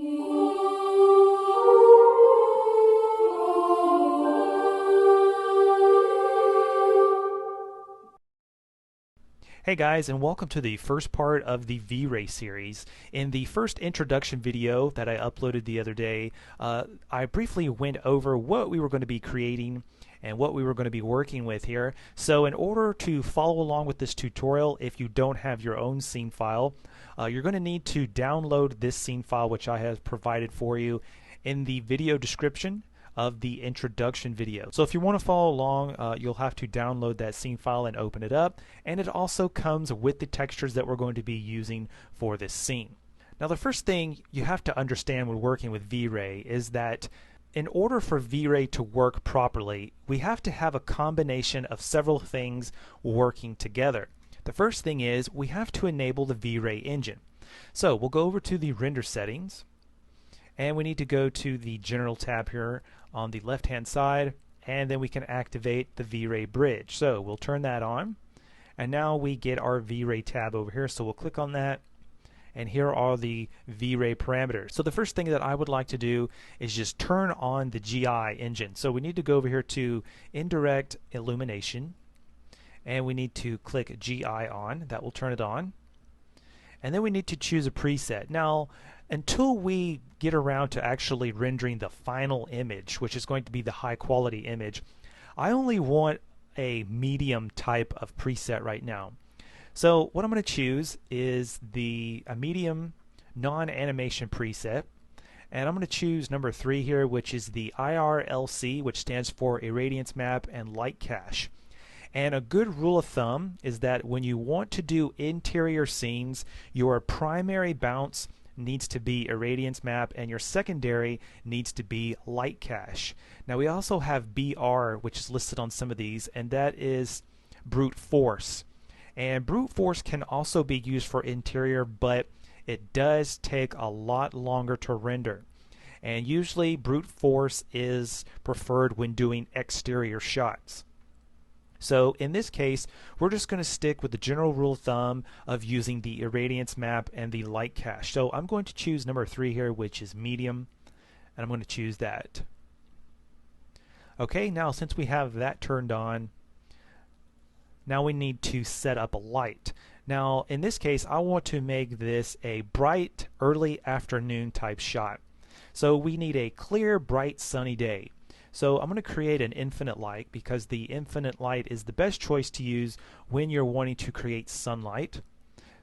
Hey guys, and welcome to the first part of the V-Ray series. In the first introduction video that I uploaded the other day, I briefly went over what we were going to be creating and what we were going to be working with here. So in order to follow along with this tutorial, if you don't have your own scene file, you're going to need to download this scene file, which I have provided for you in the video description of the introduction video. So if you want to follow along, you'll have to download that scene file and open it up, and it also comes with the textures that we're going to be using for this scene. Now the first thing you have to understand when working with V-Ray is that in order for V-Ray to work properly, we have to have a combination of several things working together. The first thing is we have to enable the V-Ray engine. So we'll go over to the render settings, and we need to go to the General tab here on the left hand side, and then we can activate the V-Ray bridge. So we'll turn that on, and now we get our V-Ray tab over here. So we'll click on that, and here are the V-Ray parameters. So the first thing that I would like to do is just turn on the GI engine. So we need to go over here to Indirect Illumination, and we need to click GI on. That will turn it on. And then we need to choose a preset. Now, until we get around to actually rendering the final image, which is going to be the high quality image, I only want a medium type of preset right now. So what I'm going to choose is a medium non-animation preset, and I'm going to choose number 3 here, which is the IRLC, which stands for Irradiance Map and Light Cache. And a good rule of thumb is that when you want to do interior scenes, your primary bounce needs to be Irradiance Map and your secondary needs to be Light Cache. Now we also have BR, which is listed on some of these, and that is Brute Force. And Brute Force can also be used for interior, but it does take a lot longer to render. And usually Brute Force is preferred when doing exterior shots. So in this case, we're just going to stick with the general rule of thumb of using the Irradiance Map and the Light Cache. So I'm going to choose number 3 here, which is medium, and I'm going to choose that. Okay, now since we have that turned on, now we need to set up a light. Now in this case, I want to make this a bright early afternoon type shot. So we need a clear, bright, sunny day. So I'm going to create an infinite light because the infinite light is the best choice to use when you're wanting to create sunlight.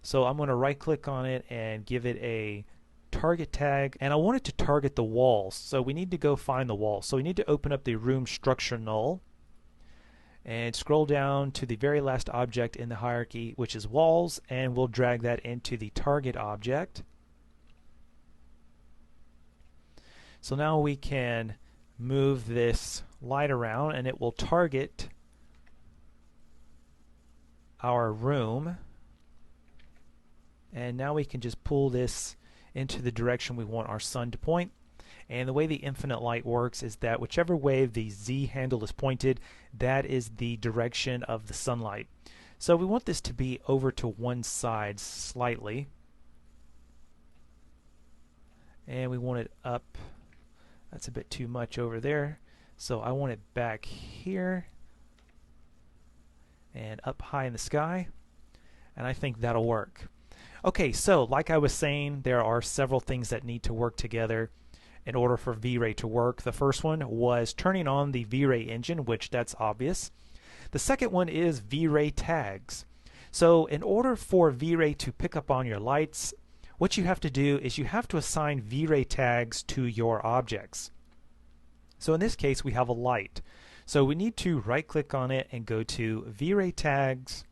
So I'm going to right click on it and give it a target tag, and I want it to target the walls. So we need to go find the walls. So we need to open up the room structure null and scroll down to the very last object in the hierarchy, which is walls, and we'll drag that into the target object. So now we can move this light around and it will target our room, and now we can just pull this into the direction we want our sun to point. And the way the infinite light works is that whichever way the Z handle is pointed, that is the direction of the sunlight. So we want this to be over to one side slightly, and we want it up. That's a bit too much over there, so I want it back here and up high in the sky, and I think that'll work. Okay, so like I was saying, there are several things that need to work together in order for V-Ray to work. The first one was turning on the V-Ray engine, which that's obvious. The second one is V-Ray tags. So in order for V-Ray to pick up on your lights, what you have to do is you have to assign V-Ray tags to your objects. So in this case, we have a light. So we need to right click on it and go to V-Ray tags,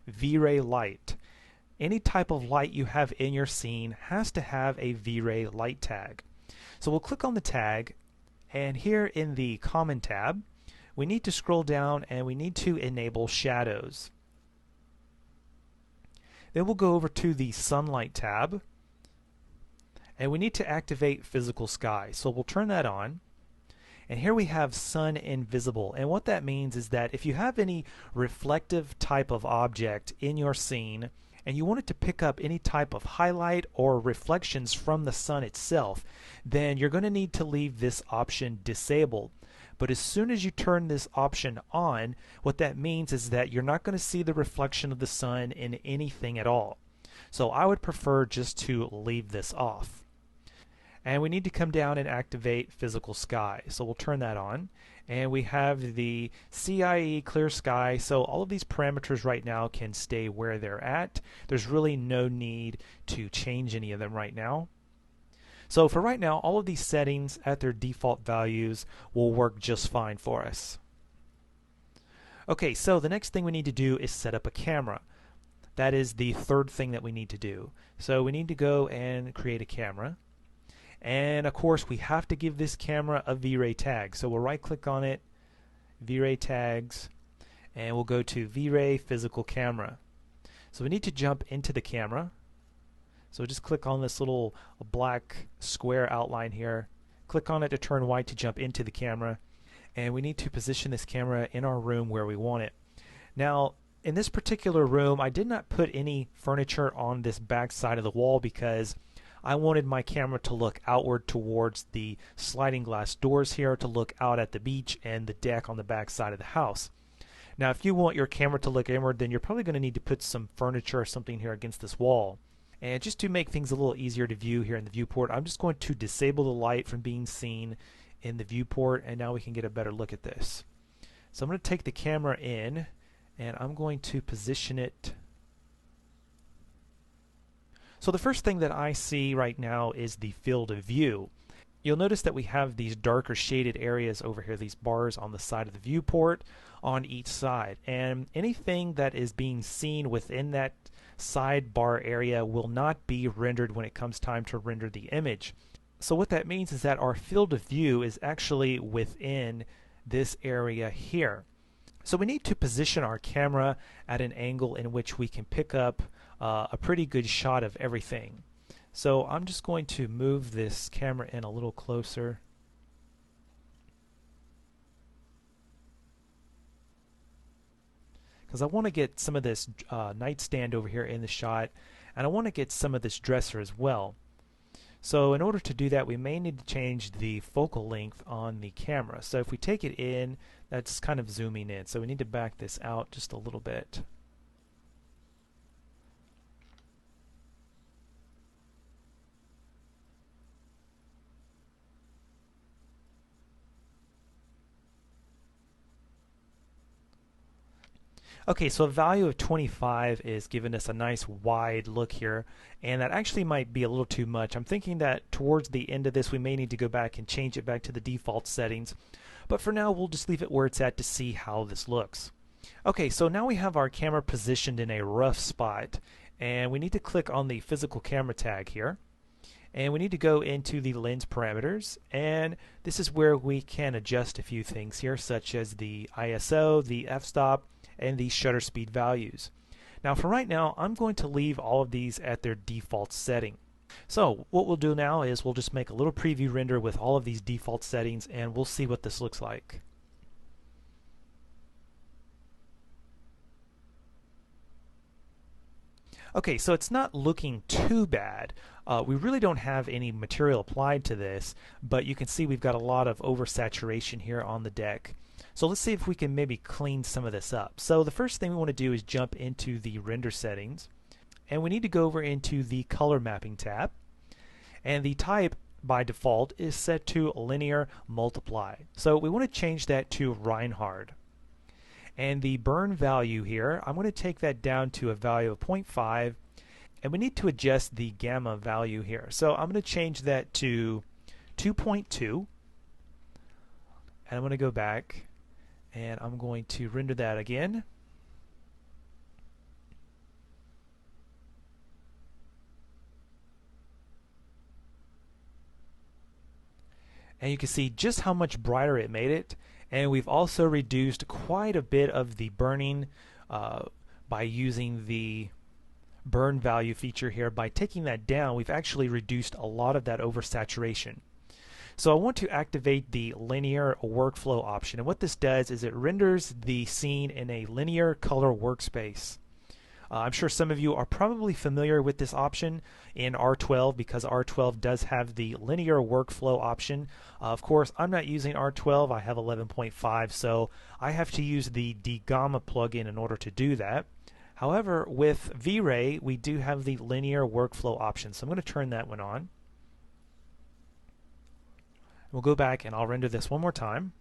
V-Ray light. Any type of light you have in your scene has to have a V-Ray light tag. So we'll click on the tag, and here in the common tab, we need to scroll down and we need to enable shadows. Then we'll go over to the sunlight tab, and we need to activate physical sky. So we'll turn that on, and here we have sun invisible, and what that means is that if you have any reflective type of object in your scene and you want it to pick up any type of highlight or reflections from the sun itself, then you're going to need to leave this option disabled. But as soon as you turn this option on, what that means is that you're not going to see the reflection of the sun in anything at all. So I would prefer just to leave this off. And we need to come down and activate physical sky. So we'll turn that on. And we have the CIE clear sky. So all of these parameters right now can stay where they're at. There's really no need to change any of them right now. So for right now, all of these settings at their default values will work just fine for us. Okay, so the next thing we need to do is set up a camera. That is the third thing that we need to do. So we need to go and create a camera. And of course, we have to give this camera a V-Ray tag. So we'll right click on it, V-Ray tags, and we'll go to V-Ray physical camera. So we need to jump into the camera. So just click on this little black square outline here. Click on it to turn white to jump into the camera. And we need to position this camera in our room where we want it. Now, in this particular room, I did not put any furniture on this back side of the wall because I wanted my camera to look outward towards the sliding glass doors here, to look out at the beach and the deck on the back side of the house. Now, if you want your camera to look inward, then you're probably going to need to put some furniture or something here against this wall. And just to make things a little easier to view here in the viewport, I'm just going to disable the light from being seen in the viewport, and now we can get a better look at this. So I'm going to take the camera in, and I'm going to position it. So the first thing that I see right now is the field of view. You'll notice that we have these darker shaded areas over here, these bars on the side of the viewport on each side. And anything that is being seen within that sidebar area will not be rendered when it comes time to render the image. So what that means is that our field of view is actually within this area here. So we need to position our camera at an angle in which we can pick up a pretty good shot of everything. So I'm just going to move this camera in a little closer. Because I want to get some of this nightstand over here in the shot, and I want to get some of this dresser as well. So in order to do that, we may need to change the focal length on the camera. So if we take it in, that's kind of zooming in. So we need to back this out just a little bit. Okay, so a value of 25 is giving us a nice wide look here, and that actually might be a little too much. I'm thinking that towards the end of this we may need to go back and change it back to the default settings, but for now we'll just leave it where it's at to see how this looks. Okay, so now we have our camera positioned in a rough spot, and we need to click on the physical camera tag here, and we need to go into the lens parameters, and this is where we can adjust a few things here, such as the ISO, the f-stop, and the shutter speed values. Now for right now, I'm going to leave all of these at their default setting. So what we'll do now is we'll just make a little preview render with all of these default settings, and we'll see what this looks like. Okay, so it's not looking too bad. We really don't have any material applied to this, but you can see we've got a lot of oversaturation here on the deck. So let's see if we can maybe clean some of this up. So the first thing we want to do is jump into the render settings, and we need to go over into the color mapping tab, and the type by default is set to linear multiply. So we want to change that to Reinhard. And the burn value here, I'm going to take that down to a value of 0.5, and we need to adjust the gamma value here. So I'm going to change that to 2.2, and I'm going to go back and I'm going to render that again. And you can see just how much brighter it made it, and we've also reduced quite a bit of the burning by using the burn value feature here. By taking that down, we've actually reduced a lot of that oversaturation. So I want to activate the linear workflow option, and what this does is it renders the scene in a linear color workspace. I'm sure some of you are probably familiar with this option in R12 because R12 does have the linear workflow option. Of course, I'm not using R12, I have 11.5, so I have to use the dGamma plugin in order to do that. However, with V-Ray, we do have the linear workflow option, so I'm going to turn that one on. We'll go back and I'll render this one more time.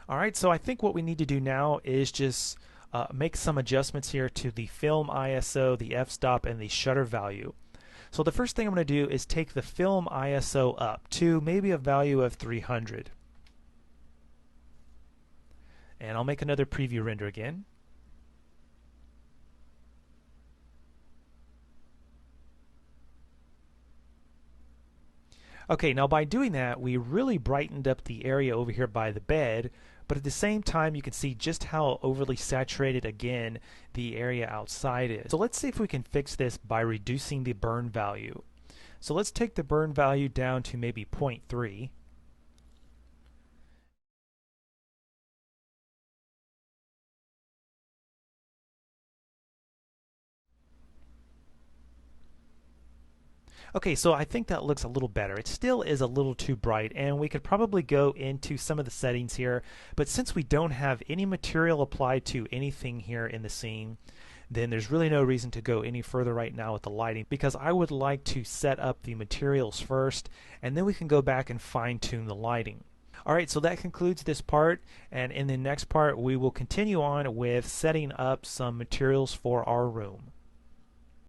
Alright, so I think what we need to do now is just make some adjustments here to the film ISO, the f-stop, and the shutter value. So the first thing I'm going to do is take the film ISO up to maybe a value of 300. And I'll make another preview render again. Okay, now by doing that, we really brightened up the area over here by the bed, but at the same time you can see just how overly saturated again the area outside is. So let's see if we can fix this by reducing the burn value. So let's take the burn value down to maybe 0.3. Okay, so I think that looks a little better. It still is a little too bright, and we could probably go into some of the settings here, but since we don't have any material applied to anything here in the scene, then there's really no reason to go any further right now with the lighting, because I would like to set up the materials first, and then we can go back and fine-tune the lighting. Alright, so that concludes this part, and in the next part we will continue on with setting up some materials for our room.